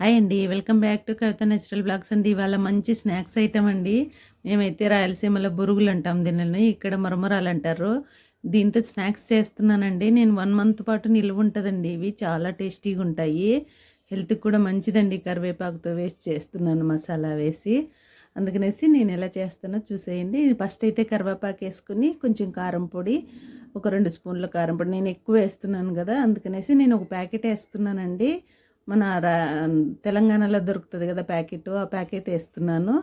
Hi అండి. Welcome back to Kavitha natural blogs అండి. ఇవాళ మంచి స్నాక్స్ ఐటమ్ అండి. మేమైతే రాయలసీమలో బురుగులు అంటాం దీనిని. ఇక్కడ మరమరాలు అంటారు. దీంతో స్నాక్స్ చేస్తున్నానండి. నేను 1 మంత్ పాటు నిల్వ ఉంటుందండి. ఇవి చాలా టేస్టీగా ఉంటాయి. హెల్త్కి కూడా మంచిదండి. కరివేపాకుతో వేసి చేస్తున్నాను మసాలా వేసి. అందుకనేసి నేను ఎలా చేస్తానో చూసేయండి. ఫస్ట్ అయితే కరివేపాకు వేసుకుని కొంచెం కారం పొడి, ఒక 2 స్పూన్ల కారం పొడి, నేను ఎక్కువ వేస్తున్నాను కదా అందుకనేసి నేను ఒక ప్యాకెట్ వేస్తున్నానండి. మన తెలంగాణలో దొరుకుతుంది కదా ప్యాకెట్, ఆ ప్యాకెట్ వేస్తున్నాను.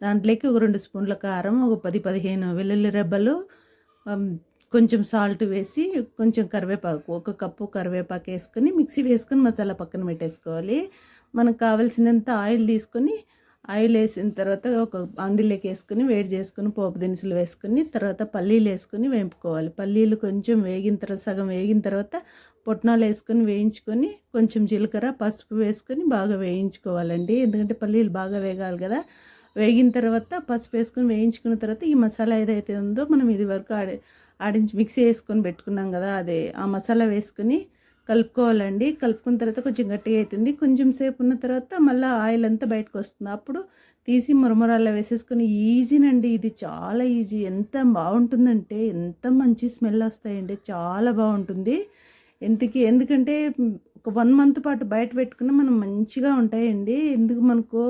దాంట్లోకి ఒక 2 స్పూన్ల కారం, ఒక 10-15 వెల్లుల్లి రెబ్బలు, కొంచెం సాల్ట్ వేసి, కొంచెం కరివేపాకు, ఒక కప్పు కరివేపాకు వేసుకొని మిక్సీ వేసుకొని మసాలా పక్కన పెట్టేసుకోవాలి. మనకు కావాల్సినంత ఆయిల్ తీసుకొని, ఆయిల్ వేసిన తర్వాత ఒక అండిలోకి వేసుకొని వేడి చేసుకొని పోపు దినుసులు వేసుకొని తర్వాత పల్లీలు వేసుకొని వేపుకోవాలి. పల్లీలు కొంచెం వేగిన తర్వాత, సగం వేగిన తర్వాత పుట్నాలు వేసుకొని వేయించుకొని, కొంచెం జీలకర్ర పసుపు వేసుకొని బాగా వేయించుకోవాలండి. ఎందుకంటే పల్లీలు బాగా వేగాలి కదా. వేగిన తర్వాత పసుపు వేసుకొని వేయించుకున్న తర్వాత ఈ మసాలా ఏదైతే ఉందో మనం ఇది వరకు ఆడించి మిక్సీ వేసుకొని పెట్టుకున్నాం కదా, అదే ఆ మసాలా వేసుకొని కలుపుకోవాలండి. కలుపుకున్న తర్వాత కొంచెం గట్టిగా అవుతుంది. కొంచెం సేపు ఉన్న తర్వాత మళ్ళీ ఆయిల్ అంతా బయటకు వస్తుంది. అప్పుడు తీసి మురమురాల్లో వేసేసుకొని ఈజీనండి. ఇది చాలా ఈజీ. ఎంత బాగుంటుందంటే ఎంత మంచి స్మెల్ వస్తాయండి. చాలా బాగుంటుంది. ఎందుకంటే ఒక 1 మంత్ పాటు బయట పెట్టుకున్న మనం మంచిగా ఉంటాయండి. ఎందుకు మనకు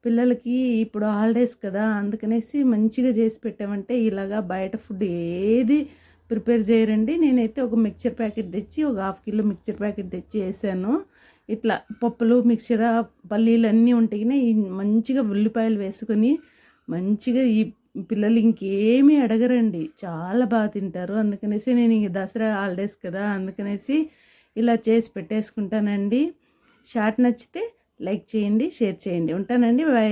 పిల్లలకి ఇప్పుడు హాలిడేస్ కదా అందుకనేసి మంచిగా చేసి పెట్టామంటే ఇలాగా బయట ఫుడ్ ఏది ప్రిపేర్ చేయరండి. నేనైతే ఒక మిక్చర్ ప్యాకెట్ తెచ్చి, ఒక 1/2 కిలో మిక్చర్ ప్యాకెట్ తెచ్చి వేసాను. ఇట్లా పప్పులు, మిక్చర్, పల్లీలు అన్నీ ఉంటాయి. మంచిగా ఉల్లిపాయలు వేసుకొని మంచిగా ఈ పిల్లలు ఇంకేమీ అడగరండి. చాలా బాగా తింటారు. అందుకనేసి నేను ఇంక దసరా హాలిడేస్ కదా అందుకనేసి ఇలా చేసి పెట్టేసుకుంటానండి. షార్ట్ నచ్చితే లైక్ చేయండి, షేర్ చేయండి. ఉంటానండి. బాయ్.